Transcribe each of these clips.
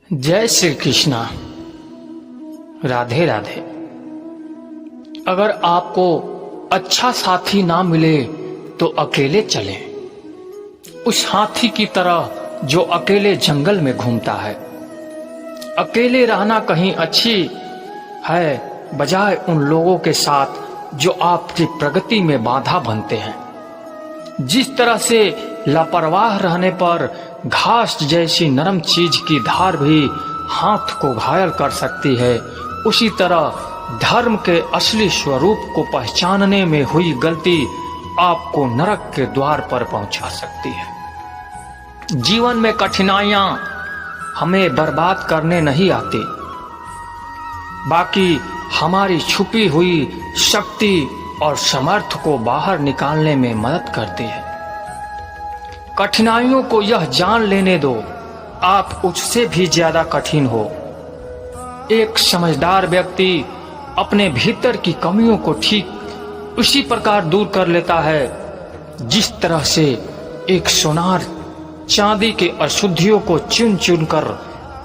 जय श्री कृष्णा। राधे राधे। अगर आपको अच्छा साथी ना मिले तो अकेले चलें। उस हाथी की तरह जो अकेले जंगल में घूमता है। अकेले रहना कहीं अच्छी है बजाय उन लोगों के साथ जो आपकी प्रगति में बाधा बनते हैं। जिस तरह से लापरवाह रहने पर घास जैसी नरम चीज की धार भी हाथ को घायल कर सकती है, उसी तरह धर्म के असली स्वरूप को पहचानने में हुई गलती आपको नरक के द्वार पर पहुंचा सकती है। जीवन में कठिनाइयां हमें बर्बाद करने नहीं आती, बाकी हमारी छुपी हुई शक्ति और समर्थ को बाहर निकालने में मदद करती है। कठिनाइयों को यह जान लेने दो, आप उससे भी ज्यादा कठिन हो। एक समझदार व्यक्ति अपने भीतर की कमियों को ठीक उसी प्रकार दूर कर लेता है जिस तरह से एक सोनार चांदी के अशुद्धियों को चुन चुन कर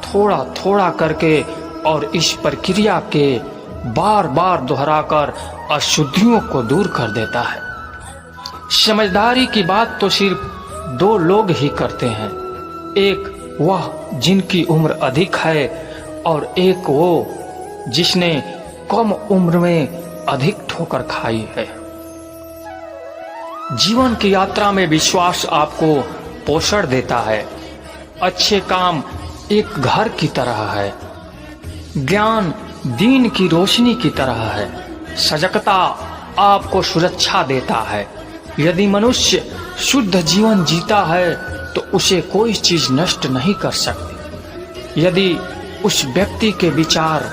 थोड़ा थोड़ा करके और इस प्रक्रिया के बार बार दोहराकर अशुद्धियों को दूर कर देता है। समझदारी की बात तो सिर्फ दो लोग ही करते हैं, एक वह जिनकी उम्र अधिक है और एक वो जिसने कम उम्र में अधिक ठोकर खाई है। जीवन की यात्रा में विश्वास आपको पोषण देता है। अच्छे काम एक घर की तरह है, ज्ञान दीन की रोशनी की तरह है, सजगता आपको सुरक्षा देता है। यदि मनुष्य शुद्ध जीवन जीता है तो उसे कोई चीज नष्ट नहीं कर सकती। यदि उस व्यक्ति के विचार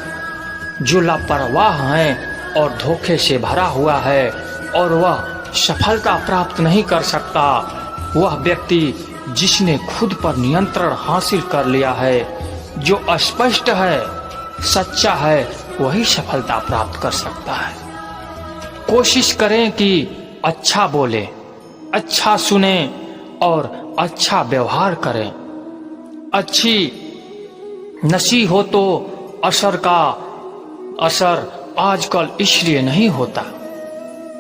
जो लापरवाह हैं और धोखे से भरा हुआ है और वह सफलता प्राप्त नहीं कर सकता, वह व्यक्ति जिसने खुद पर नियंत्रण हासिल कर लिया है, जो अस्पष्ट है, सच्चा है, वही सफलता प्राप्त कर सकता है। कोशिश करें कि अच्छा बोले, अच्छा सुने और अच्छा व्यवहार करें। अच्छी नशी हो तो असर का असर आजकल इसलिए नहीं होता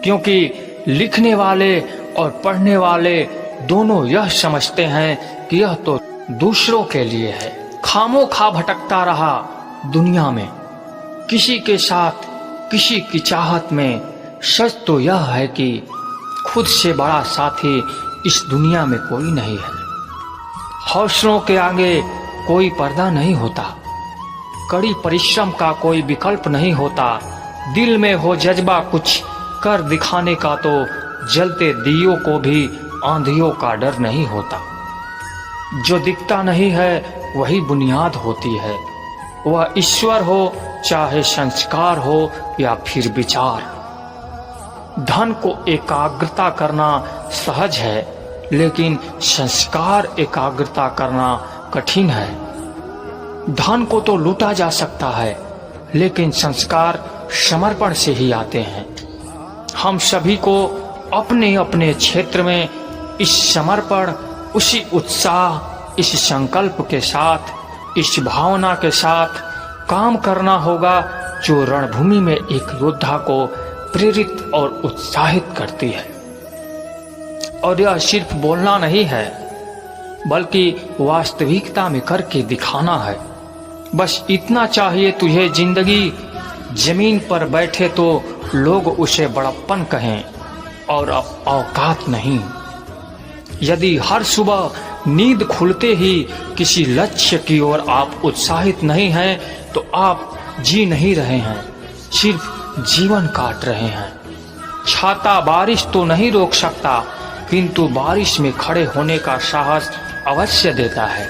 क्योंकि लिखने वाले और पढ़ने वाले दोनों यह समझते हैं कि यह तो दूसरों के लिए है। खामोखा भटकता रहा दुनिया में किसी के साथ किसी की चाहत में। सच तो यह है कि खुद से बड़ा साथी इस दुनिया में कोई नहीं है। हौसलों के आगे कोई पर्दा नहीं होता, कड़ी परिश्रम का कोई विकल्प नहीं होता। दिल में हो जज्बा कुछ कर दिखाने का तो जलते दियों को भी आंधियों का डर नहीं होता। जो दिखता नहीं है वही बुनियाद होती है, वह ईश्वर हो चाहे संस्कार हो या फिर विचार। धन को एकाग्रता करना सहज है, लेकिन संस्कार एकाग्रता करना कठिन है। धन को तो लूटा जा सकता है, लेकिन संस्कार समर्पण से ही आते हैं। हम सभी को अपने अपने क्षेत्र में इस समर्पण, उसी उत्साह, इस संकल्प के साथ, इस भावना के साथ काम करना होगा जो रणभूमि में एक योद्धा को प्रेरित और उत्साहित करती है। और यह सिर्फ बोलना नहीं है, बल्कि वास्तविकता में करके दिखाना है। बस इतना चाहिए तुझे, जिंदगी जमीन पर बैठे तो लोग उसे बड़प्पन कहें और औकात नहीं। यदि हर सुबह नींद खुलते ही किसी लक्ष्य की ओर आप उत्साहित नहीं हैं तो आप जी नहीं रहे हैं, सिर्फ जीवन काट रहे हैं। छाता बारिश तो नहीं रोक सकता, किंतु बारिश में खड़े होने का साहस अवश्य देता है।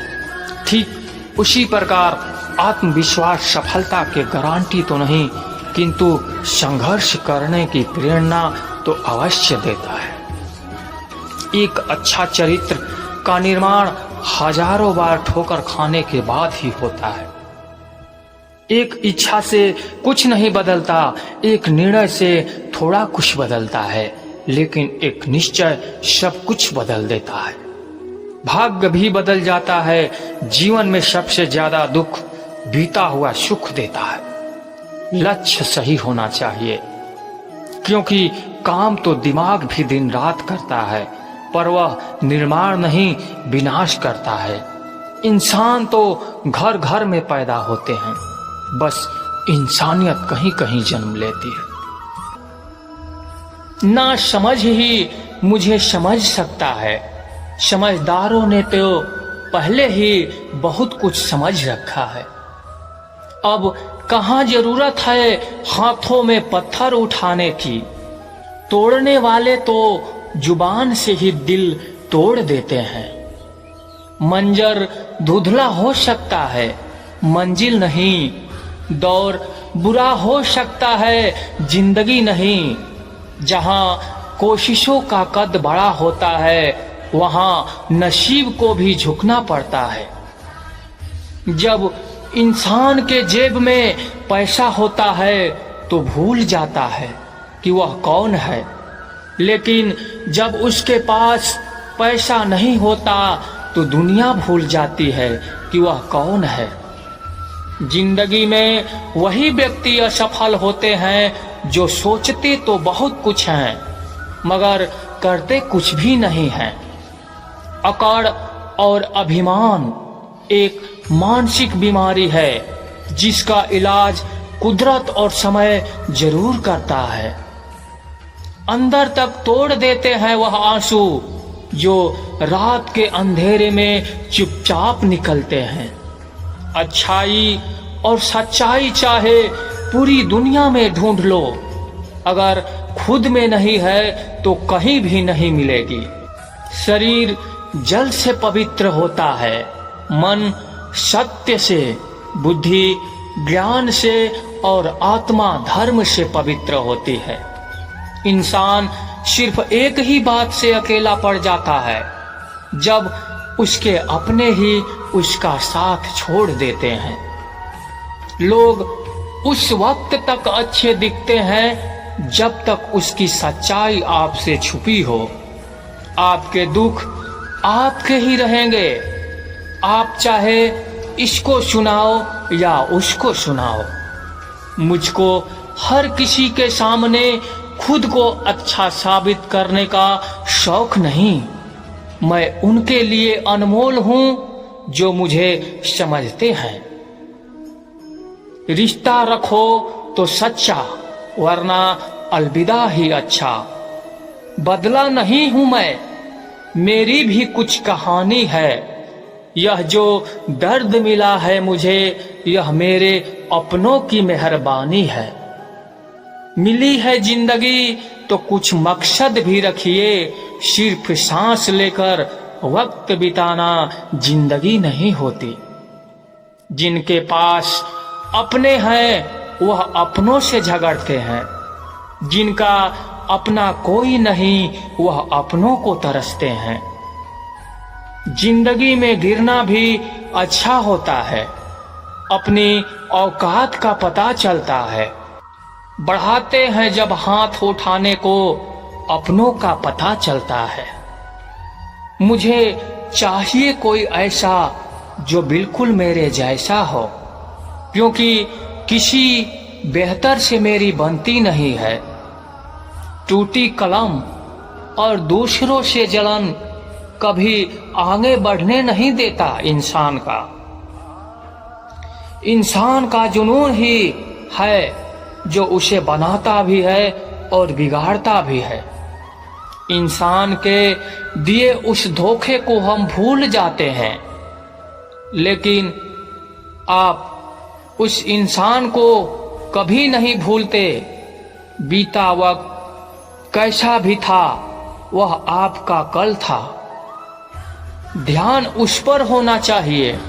ठीक उसी प्रकार आत्मविश्वास सफलता के गारंटी तो नहीं, किंतु संघर्ष करने की प्रेरणा तो अवश्य देता है। एक अच्छा चरित्र का निर्माण हजारों बार ठोकर खाने के बाद ही होता है। एक इच्छा से कुछ नहीं बदलता, एक निर्णय से थोड़ा कुछ बदलता है, लेकिन एक निश्चय सब कुछ बदल देता है। भाग्य भी बदल जाता है। जीवन में सबसे ज्यादा दुख बीता हुआ सुख देता है। लक्ष्य सही होना चाहिए, क्योंकि काम तो दिमाग भी दिन रात करता है, पर वह निर्माण नहीं विनाश करता है। इंसान तो घर घर में पैदा होते हैं, बस इंसानियत कहीं कहीं जन्म लेती है। ना समझ ही मुझे समझ सकता है, समझदारों ने तो पहले ही बहुत कुछ समझ रखा है। अब कहाँ जरूरत है हाथों में पत्थर उठाने की, तोड़ने वाले तो जुबान से ही दिल तोड़ देते हैं। मंजर धुंधला हो सकता है, मंजिल नहीं। दौर बुरा हो सकता है, जिंदगी नहीं। जहां कोशिशों का कद बड़ा होता है, वहां नसीब को भी झुकना पड़ता है। जब इंसान के जेब में पैसा होता है तो भूल जाता है कि वह कौन है, लेकिन जब उसके पास पैसा नहीं होता तो दुनिया भूल जाती है कि वह कौन है। जिंदगी में वही व्यक्ति असफल होते हैं जो सोचते तो बहुत कुछ हैं, मगर करते कुछ भी नहीं हैं। अकड़ और अभिमान एक मानसिक बीमारी है, जिसका इलाज कुदरत और समय जरूर करता है। अंदर तक तोड़ देते हैं वह आंसू जो रात के अंधेरे में चुपचाप निकलते हैं। अच्छाई और सच्चाई चाहे पूरी दुनिया में ढूंढ लो, अगर खुद में नहीं है तो कहीं भी नहीं मिलेगी। शरीर जल से पवित्र होता है, मन सत्य से, बुद्धि ज्ञान से और आत्मा धर्म से पवित्र होती है। इंसान सिर्फ एक ही बात से अकेला पड़ जाता है, जब उसके अपने ही उसका साथ छोड़ देते हैं। लोग उस वक्त तक अच्छे दिखते हैं जब तक उसकी सच्चाई आपसे छुपी हो। आपके दुख आपके ही रहेंगे, आप चाहे इसको सुनाओ या उसको सुनाओ। मुझको हर किसी के सामने खुद को अच्छा साबित करने का शौक नहीं। मैं उनके लिए अनमोल हूं जो मुझे समझते हैं। रिश्ता रखो तो सच्चा, वरना अलविदा ही अच्छा। बदला नहीं हूं मैं, मेरी भी कुछ कहानी है। यह जो दर्द मिला है मुझे, यह मेरे अपनों की मेहरबानी है। मिली है जिंदगी तो कुछ मकसद भी रखिए, सिर्फ सांस लेकर वक्त बिताना जिंदगी नहीं होती। जिनके पास अपने हैं वह अपनों से झगड़ते हैं, जिनका अपना कोई नहीं वह अपनों को तरसते हैं। जिंदगी में गिरना भी अच्छा होता है, अपनी औकात का पता चलता है। बढ़ाते हैं जब हाथ उठाने को, अपनों का पता चलता है। मुझे चाहिए कोई ऐसा जो बिल्कुल मेरे जैसा हो, क्योंकि किसी बेहतर से मेरी बनती नहीं है। टूटी कलम और दूसरों से जलन कभी आगे बढ़ने नहीं देता इंसान का। इंसान का जुनून ही है जो उसे बनाता भी है और बिगाड़ता भी है। इंसान के दिए उस धोखे को हम भूल जाते हैं, लेकिन आप उस इंसान को कभी नहीं भूलते। बीता वक्त कैसा भी था, वह आपका कल था। ध्यान उस पर होना चाहिए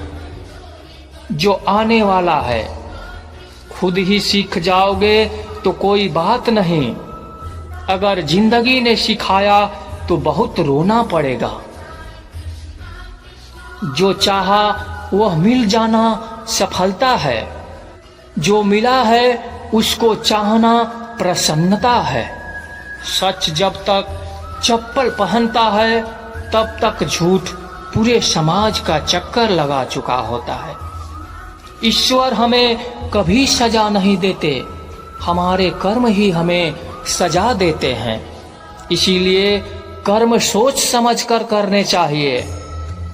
जो आने वाला है। खुद ही सीख जाओगे तो कोई बात नहीं, अगर जिंदगी ने सिखाया तो बहुत रोना पड़ेगा। जो चाहा वह मिल जाना सफलता है, जो मिला है उसको चाहना प्रसन्नता है। सच जब तक चप्पल पहनता है तब तक झूठ पूरे समाज का चक्कर लगा चुका होता है। ईश्वर हमें कभी सजा नहीं देते, हमारे कर्म ही हमें सजा देते हैं। इसीलिए कर्म सोच समझ कर करने चाहिए।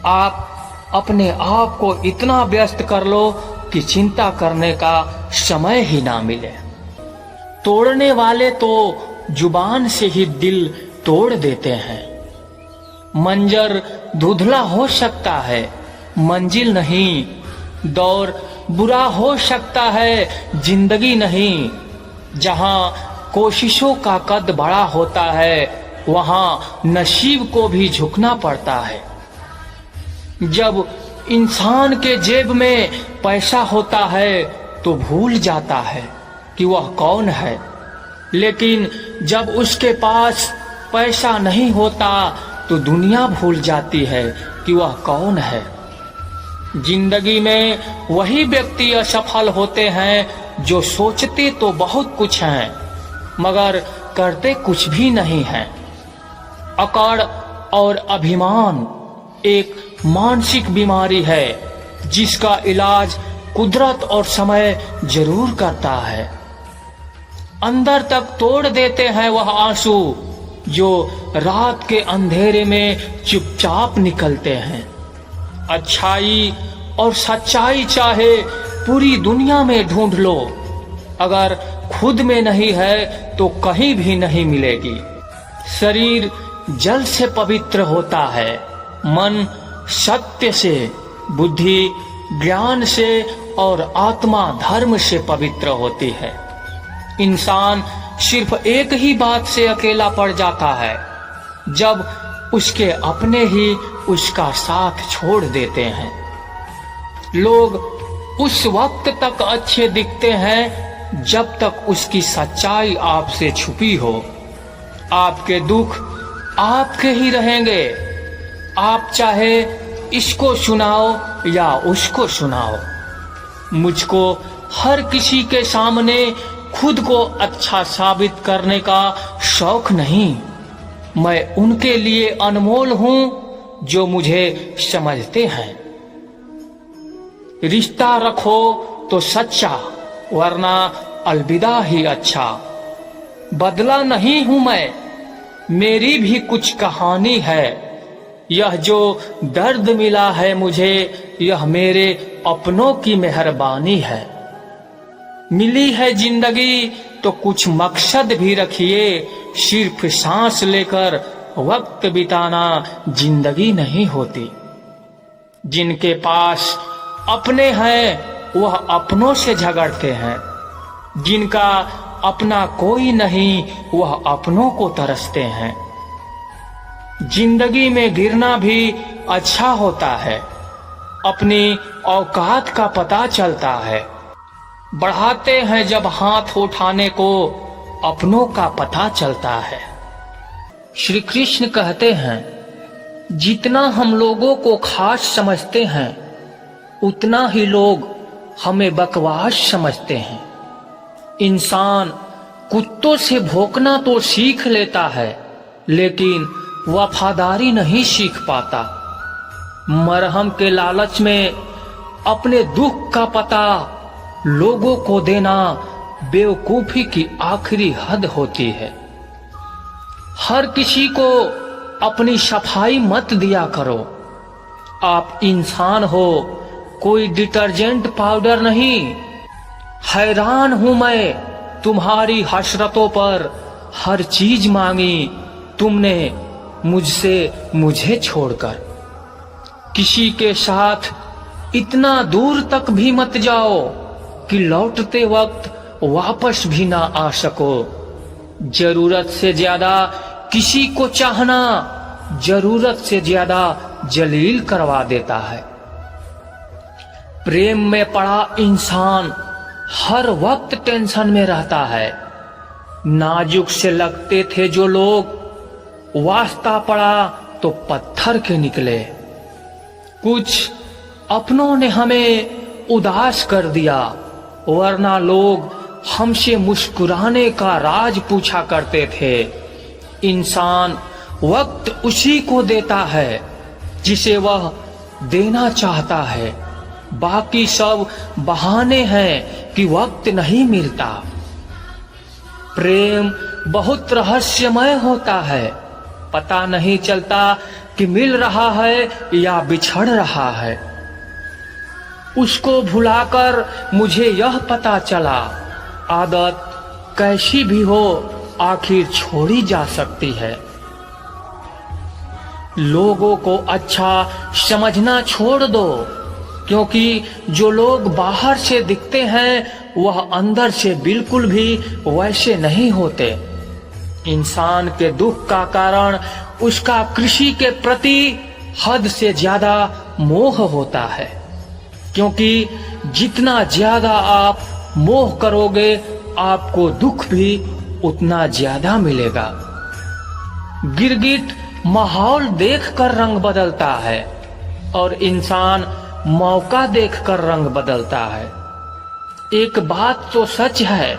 आप अपने आप को इतना व्यस्त कर लो कि चिंता करने का समय ही ना मिले। तोड़ने वाले तो जुबान से ही दिल तोड़ देते हैं। मंजर धुंधला हो सकता है, मंजिल नहीं। दौर बुरा हो सकता है, जिंदगी नहीं। जहां कोशिशों का कद बड़ा होता है, वहां नसीब को भी झुकना पड़ता है। जब इंसान के जेब में पैसा होता है तो भूल जाता है कि वह कौन है, लेकिन जब उसके पास पैसा नहीं होता तो दुनिया भूल जाती है कि वह कौन है। जिंदगी में वही व्यक्ति असफल होते हैं जो सोचते तो बहुत कुछ हैं मगर करते कुछ भी नहीं हैं। अकड़ और अभिमान एक मानसिक बीमारी है जिसका इलाज कुदरत और समय जरूर करता है। अंदर तक तोड़ देते हैं वह आंसू जो रात के अंधेरे में चुपचाप निकलते हैं। अच्छाई और सच्चाई चाहे पूरी दुनिया में ढूंढ लो, अगर खुद में नहीं है तो कहीं भी नहीं मिलेगी। शरीर जल से पवित्र होता है, मन सत्य से, बुद्धि ज्ञान से और आत्मा धर्म से पवित्र होती है। इंसान सिर्फ एक ही बात से अकेला पड़ जाता है, जब उसके अपने ही उसका साथ छोड़ देते हैं। लोग उस वक्त तक अच्छे दिखते हैं जब तक उसकी सच्चाई आपसे छुपी हो। आपके दुख आपके ही रहेंगे, आप चाहे इसको सुनाओ या उसको सुनाओ। मुझको हर किसी के सामने खुद को अच्छा साबित करने का शौक नहीं। मैं उनके लिए अनमोल हूं जो मुझे समझते हैं। रिश्ता रखो तो सच्चा, वरना अलविदा ही अच्छा। बदला नहीं हूं मैं, मेरी भी कुछ कहानी है। यह जो दर्द मिला है मुझे, यह मेरे अपनों की मेहरबानी है। मिली है जिंदगी तो कुछ मकसद भी रखिए, सिर्फ सांस लेकर वक्त बिताना जिंदगी नहीं होती। जिनके पास अपने हैं वह अपनों से झगड़ते हैं, जिनका अपना कोई नहीं वह अपनों को तरसते हैं। जिंदगी में गिरना भी अच्छा होता है, अपनी औकात का पता चलता है। बढ़ाते हैं जब हाथ उठाने को, अपनों का पता चलता है। श्री कृष्ण कहते हैं, जितना हम लोगों को खास समझते हैं उतना ही लोग हमें बकवास समझते हैं। इंसान कुत्तों से भौंकना तो सीख लेता है, लेकिन वफादारी नहीं सीख पाता। मरहम के लालच में अपने दुख का पता लोगों को देना बेवकूफी की आखिरी हद होती है। हर किसी को अपनी सफाई मत दिया करो। आप इंसान हो, कोई डिटर्जेंट पाउडर नहीं। हैरान हूं मैं तुम्हारी हसरतों पर, हर चीज मांगी तुमने मुझसे मुझे छोड़कर। किसी के साथ इतना दूर तक भी मत जाओ कि लौटते वक्त वापस भी ना आ सको। जरूरत से ज्यादा किसी को चाहना जरूरत से ज्यादा जलील करवा देता है। प्रेम में पड़ा इंसान हर वक्त टेंशन में रहता है। नाजुक से लगते थे जो लोग, वास्ता पड़ा तो पत्थर के निकले। कुछ अपनों ने हमें उदास कर दिया, वरना लोग हमसे मुस्कुराने का राज पूछा करते थे। इंसान वक्त उसी को देता है जिसे वह देना चाहता है। बाकी सब बहाने हैं कि वक्त नहीं मिलता। प्रेम बहुत रहस्यमय होता है। पता नहीं चलता कि मिल रहा है या बिछड़ रहा है। उसको भुलाकर मुझे यह पता चला, आदत कैसी भी हो आखिर छोड़ी जा सकती है। लोगों को अच्छा समझना छोड़ दो, क्योंकि जो लोग बाहर से दिखते हैं वह अंदर से बिल्कुल भी वैसे नहीं होते। इंसान के दुख का कारण उसका कृषि के प्रति हद से ज्यादा मोह होता है, क्योंकि जितना ज्यादा आप मोह करोगे आपको दुख भी उतना ज्यादा मिलेगा। गिरगिट माहौल देखकर रंग बदलता है और इंसान मौका देखकर रंग बदलता है। एक बात तो सच है,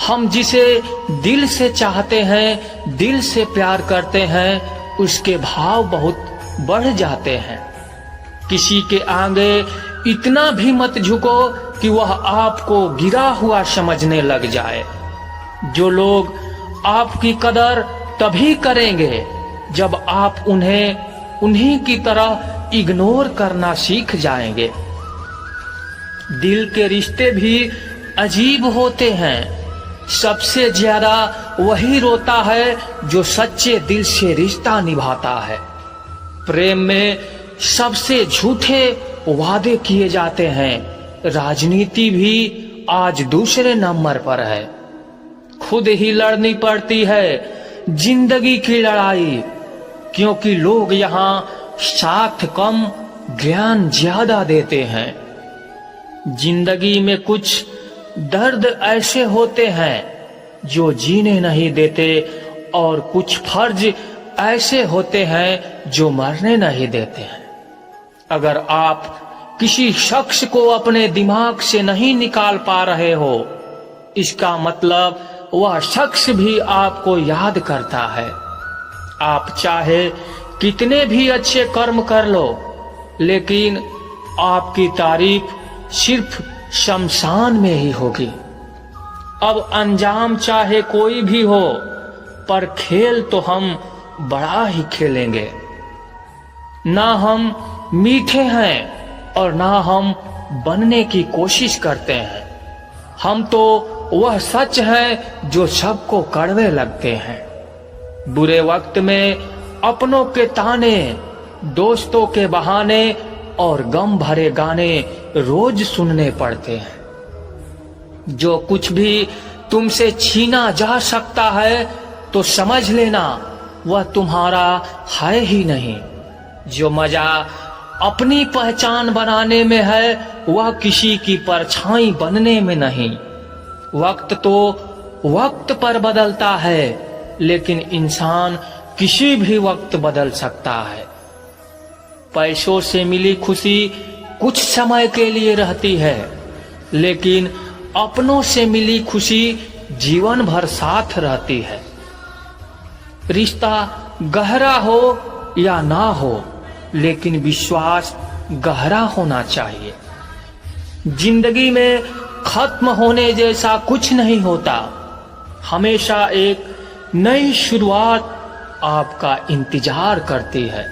हम जिसे दिल से चाहते हैं, दिल से प्यार करते हैं, उसके भाव बहुत बढ़ जाते हैं। किसी के आगे इतना भी मत झुको कि वह आपको गिरा हुआ समझने लग जाए। जो लोग आपकी कदर तभी करेंगे जब आप उन्हें उन्हीं की तरह इग्नोर करना सीख जाएंगे। दिल के रिश्ते भी अजीब होते हैं। सबसे ज्यादा वही रोता है जो सच्चे दिल से रिश्ता निभाता है। प्रेम में सबसे झूठे वादे किए जाते हैं। राजनीति भी आज दूसरे नंबर पर है। खुद ही लड़नी पड़ती है जिंदगी की लड़ाई, क्योंकि लोग यहाँ साथ कम ज्ञान ज्यादा देते हैं। जिंदगी में कुछ दर्द ऐसे होते हैं जो जीने नहीं देते, और कुछ फर्ज ऐसे होते हैं जो मरने नहीं देते हैं। अगर आप किसी शख्स को अपने दिमाग से नहीं निकाल पा रहे हो, इसका मतलब वह शख्स भी आपको याद करता है। आप चाहे कितने भी अच्छे कर्म कर लो, लेकिन आपकी तारीफ सिर्फ शमशान में ही होगी। अब अंजाम चाहे कोई भी हो, पर खेल तो हम बड़ा ही खेलेंगे। ना हम मीठे हैं और ना हम बनने की कोशिश करते हैं। हम तो वह सच है जो सबको कड़वे लगते हैं। बुरे वक्त में अपनों के ताने, दोस्तों के बहाने और गम भरे गाने रोज सुनने पड़ते हैं। जो कुछ भी तुमसे छीना जा सकता है तो समझ लेना वह तुम्हारा है ही नहीं। जो मजा अपनी पहचान बनाने में है वह किसी की परछाई बनने में नहीं। वक्त तो वक्त पर बदलता है, लेकिन इंसान किसी भी वक्त बदल सकता है। पैसों से मिली खुशी कुछ समय के लिए रहती है, लेकिन अपनों से मिली खुशी जीवन भर साथ रहती है। रिश्ता गहरा हो या ना हो, लेकिन विश्वास गहरा होना चाहिए। जिंदगी में खत्म होने जैसा कुछ नहीं होता। हमेशा एक नई शुरुआत आपका इंतजार करती है।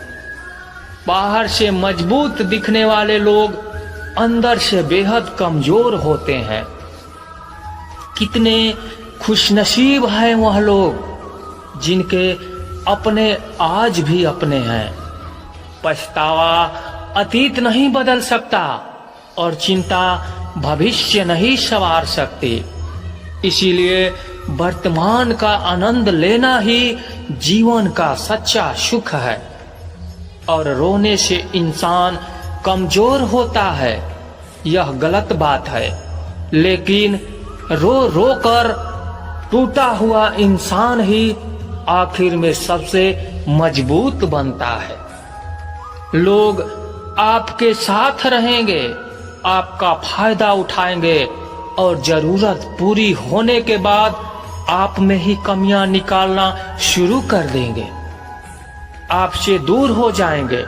बाहर से मजबूत दिखने वाले लोग अंदर से बेहद कमजोर होते हैं। कितने खुशनसीब हैं वह लोग जिनके अपने आज भी अपने हैं। पछतावा अतीत नहीं बदल सकता और चिंता भविष्य नहीं संवार सकती। इसीलिए वर्तमान का आनंद लेना ही जीवन का सच्चा सुख है। और रोने से इंसान कमजोर होता है, यह गलत बात है, लेकिन रो रो कर टूटा हुआ इंसान ही आखिर में सबसे मजबूत बनता है। लोग आपके साथ रहेंगे, आपका फायदा उठाएंगे और जरूरत पूरी होने के बाद आप में ही कमियां निकालना शुरू कर देंगे। आपसे दूर हो जाएंगे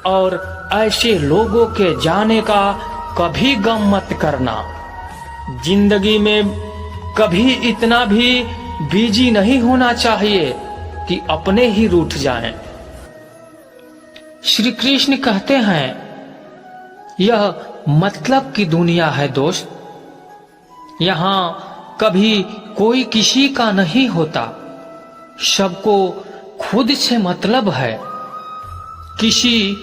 और ऐसे लोगों के जाने का कभी गम मत करना। जिंदगी में कभी इतना भी बिजी नहीं होना चाहिए कि अपने ही रूठ जाएं। श्री कृष्ण कहते हैं, यह मतलब की दुनिया है दोस्त। यहाँ कभी कोई किसी का नहीं होता, सबको खुद से मतलब है। किसी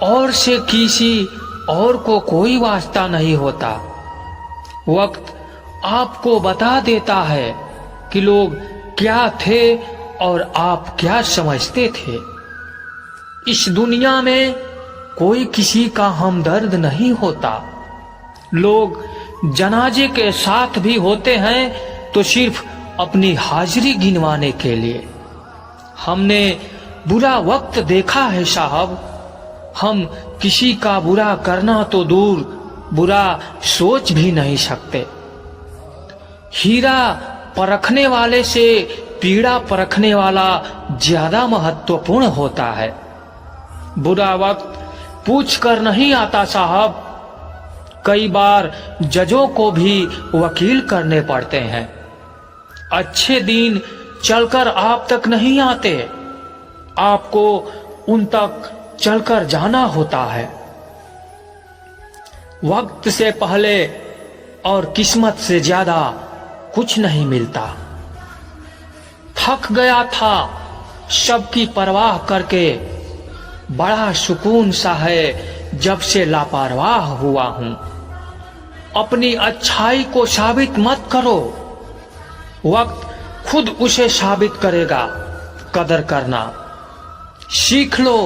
और से किसी और को कोई वास्ता नहीं होता। वक्त आपको बता देता है कि लोग क्या थे और आप क्या समझते थे। इस दुनिया में कोई किसी का हमदर्द नहीं होता। लोग जनाजे के साथ भी होते हैं तो सिर्फ अपनी हाजिरी गिनवाने के लिए। हमने बुरा वक्त देखा है साहब। हम किसी का बुरा करना तो दूर, बुरा सोच भी नहीं सकते। हीरा परखने वाले से पीड़ा परखने वाला ज्यादा महत्वपूर्ण होता है। बुरा वक्त पूछ कर नहीं आता साहब। कई बार जजों को भी वकील करने पड़ते हैं। अच्छे दिन चलकर आप तक नहीं आते, आपको उन तक चलकर जाना होता है। वक्त से पहले और किस्मत से ज्यादा कुछ नहीं मिलता। थक गया था सबकी परवाह करके, बड़ा सुकून सा है जब से लापरवाह हुआ हूं। अपनी अच्छाई को साबित मत करो, वक्त खुद उसे साबित करेगा। कदर करना सीख लो,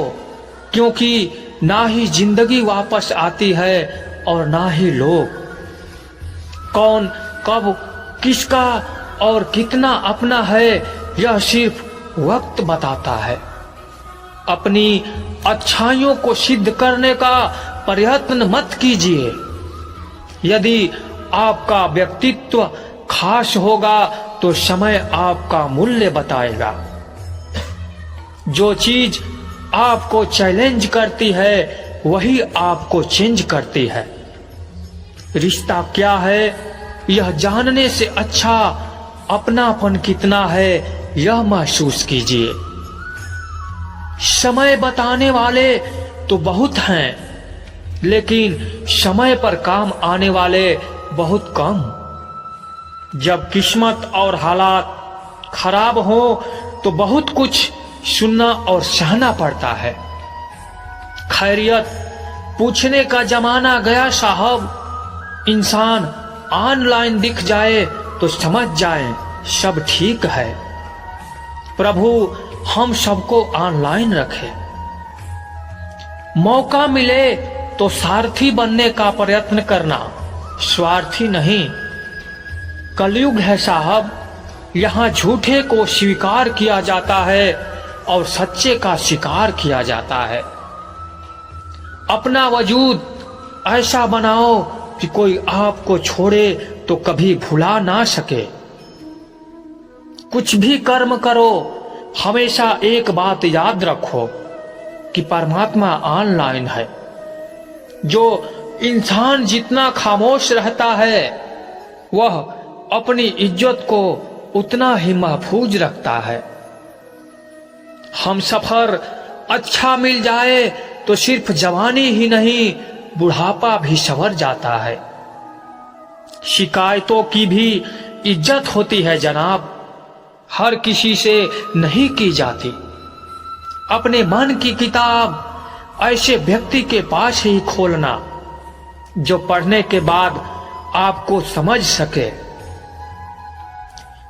क्योंकि ना ही जिंदगी वापस आती है और ना ही लोग। कौन कब किसका और कितना अपना है, यह सिर्फ वक्त बताता है। अपनी अच्छाइयों को सिद्ध करने का प्रयत्न मत कीजिए। यदि आपका व्यक्तित्व खास होगा तो समय आपका मूल्य बताएगा। जो चीज आपको चैलेंज करती है वही आपको चेंज करती है। रिश्ता क्या है यह जानने से अच्छा अपनापन कितना है यह महसूस कीजिए। समय बताने वाले तो बहुत हैं, लेकिन समय पर काम आने वाले बहुत कम। जब किस्मत और हालात खराब हो तो बहुत कुछ सुनना और सहना पड़ता है। खैरियत पूछने का जमाना गया साहब। इंसान ऑनलाइन दिख जाए तो समझ जाए सब ठीक है। प्रभु हम सबको ऑनलाइन रखे। मौका मिले तो सारथी बनने का प्रयत्न करना, स्वार्थी नहीं। कलयुग है साहब, यहाँ झूठे को स्वीकार किया जाता है और सच्चे का शिकार किया जाता है। अपना वजूद ऐसा बनाओ कि कोई आपको छोड़े तो कभी भुला ना सके। कुछ भी कर्म करो, हमेशा एक बात याद रखो कि परमात्मा ऑनलाइन है। जो इंसान जितना खामोश रहता है वह अपनी इज्जत को उतना ही महफूज रखता है। हम सफर अच्छा मिल जाए तो सिर्फ जवानी ही नहीं बुढ़ापा भी संवर जाता है। शिकायतों की भी इज्जत होती है जनाब, हर किसी से नहीं की जाती। अपने मन की किताब ऐसे व्यक्ति के पास ही खोलना जो पढ़ने के बाद आपको समझ सके।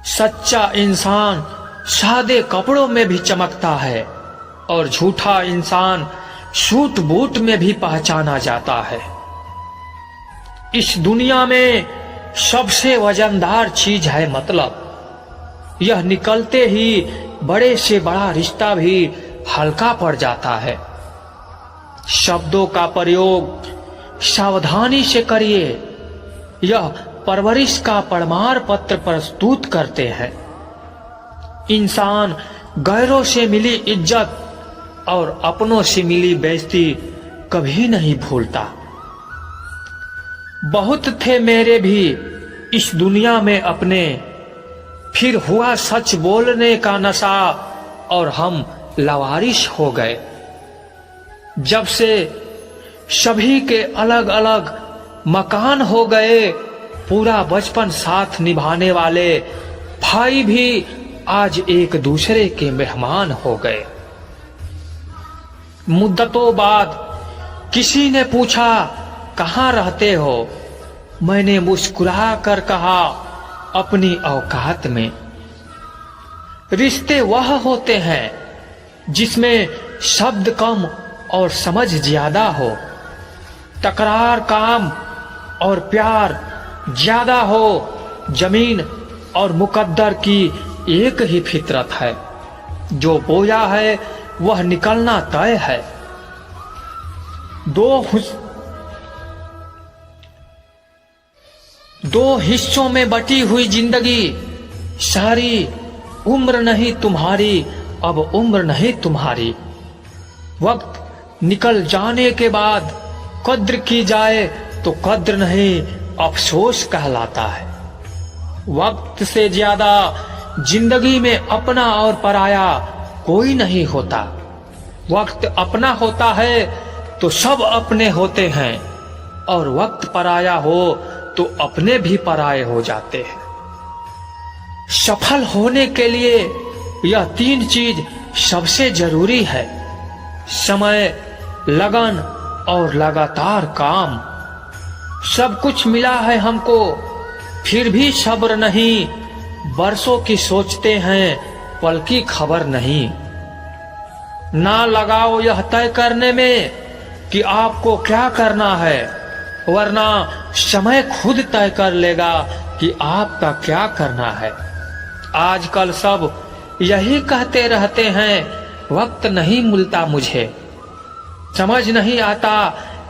सच्चा इंसान सादे कपड़ों में भी चमकता है और झूठा इंसान सूट बूट में भी पहचाना जाता है। इस दुनिया में सबसे वजनदार चीज है मतलब। यह निकलते ही बड़े से बड़ा रिश्ता भी हल्का पड़ जाता है। शब्दों का प्रयोग सावधानी से करिए, यह परवरिश का प्रमाण पत्र प्रस्तुत करते हैं। इंसान गैरों से मिली इज्जत और अपनों से मिली बेइज्जती कभी नहीं भूलता। बहुत थे मेरे भी इस दुनिया में अपने, फिर हुआ सच बोलने का नशा और हम लावारिस हो गए। जब से सभी के अलग अलग मकान हो गए, पूरा बचपन साथ निभाने वाले भाई भी आज एक दूसरे के मेहमान हो गए। मुद्दतों बाद किसी ने पूछा कहाँ रहते हो, मैंने मुस्कुरा कर कहा अपनी औकात में। रिश्ते वह होते हैं जिसमें शब्द कम और समझ ज्यादा हो, तकरार काम और प्यार ज्यादा हो। जमीन और मुकद्दर की एक ही फितरत है, जो बोया है वह निकलना तय है। दो हिस्सों में बटी हुई जिंदगी, सारी उम्र नहीं तुम्हारी, अब उम्र नहीं तुम्हारी। वक्त निकल जाने के बाद कद्र की जाए तो कद्र नहीं, अफसोस कहलाता है। वक्त से ज्यादा जिंदगी में अपना और पराया कोई नहीं होता। वक्त अपना होता है तो सब अपने होते हैं, और वक्त पराया हो तो अपने भी पराये हो जाते हैं। सफल होने के लिए यह तीन चीज सबसे जरूरी है: समय, लगन और लगातार काम। सब कुछ मिला है हमको, फिर भी सब्र नहीं। बरसों की सोचते हैं, पल की खबर नहीं। ना लगाओ यह तय करने में कि आपको क्या करना है, वरना समय खुद तय कर लेगा कि आपका क्या करना है। आजकल सब यही कहते रहते हैं, वक्त नहीं मिलता मुझे। समझ नहीं आता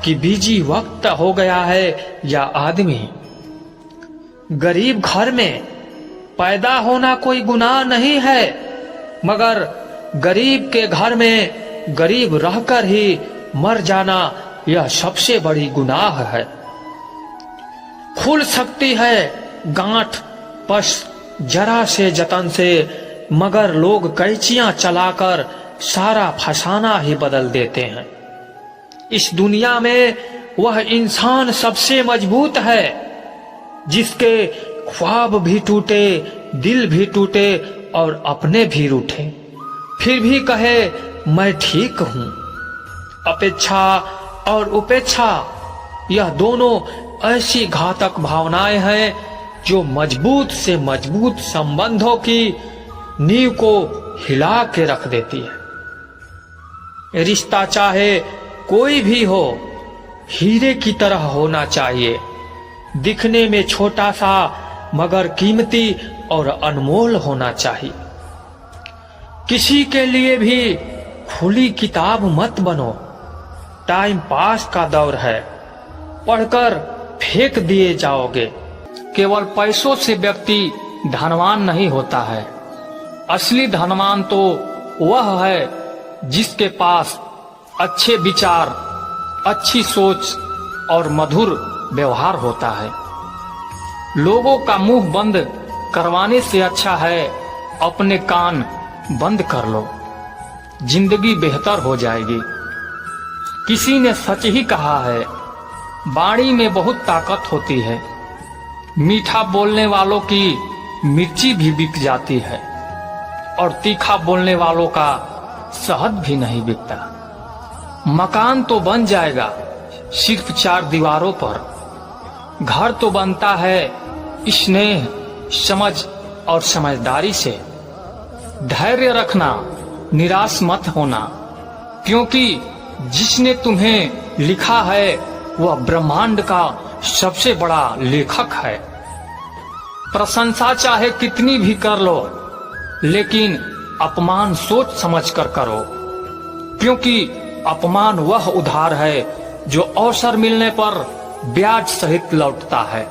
कि बिजी वक्त हो गया है या आदमी। गरीब घर में पैदा होना कोई गुनाह नहीं है, मगर गरीब के घर में गरीब रहकर ही मर जाना यह सबसे बड़ी गुनाह है। खुल सकती है गांठ बस जरा से जतन से, मगर लोग कैंचियां चलाकर सारा फसाना ही बदल देते हैं। इस दुनिया में वह इंसान सबसे मजबूत है जिसके ख्वाब भी टूटे, दिल भी टूटे और अपने भी रूठे, फिर भी कहे मैं ठीक हूं। अपेक्षा और उपेक्षा, यह दोनों ऐसी घातक भावनाएं हैं जो मजबूत से मजबूत संबंधों की नींव को हिला के रख देती है। रिश्ता चाहे कोई भी हो, हीरे की तरह होना चाहिए, दिखने में छोटा सा मगर कीमती और अनमोल होना चाहिए। किसी के लिए भी खुली किताब मत बनो। टाइम पास का दौर है, पढ़कर फेंक दिए जाओगे। केवल पैसों से व्यक्ति धनवान नहीं होता है। असली धनवान तो वह है जिसके पास अच्छे विचार, अच्छी सोच और मधुर व्यवहार होता है। लोगों का मुंह बंद करवाने से अच्छा है अपने कान बंद कर लो, जिंदगी बेहतर हो जाएगी। किसी ने सच ही कहा है, वाणी में बहुत ताकत होती है। मीठा बोलने वालों की मिर्ची भी बिक जाती है, और तीखा बोलने वालों का शहद भी नहीं बिकता। मकान तो बन जाएगा सिर्फ 4 दीवारों पर, घर तो बनता है स्नेह, समझ और समझदारी से। धैर्य रखना, निराश मत होना, क्योंकि जिसने तुम्हें लिखा है वह ब्रह्मांड का सबसे बड़ा लेखक है। प्रशंसा चाहे कितनी भी कर लो, लेकिन अपमान सोच समझ कर करो, क्योंकि अपमान वह उधार है जो अवसर मिलने पर ब्याज सहित लौटता है।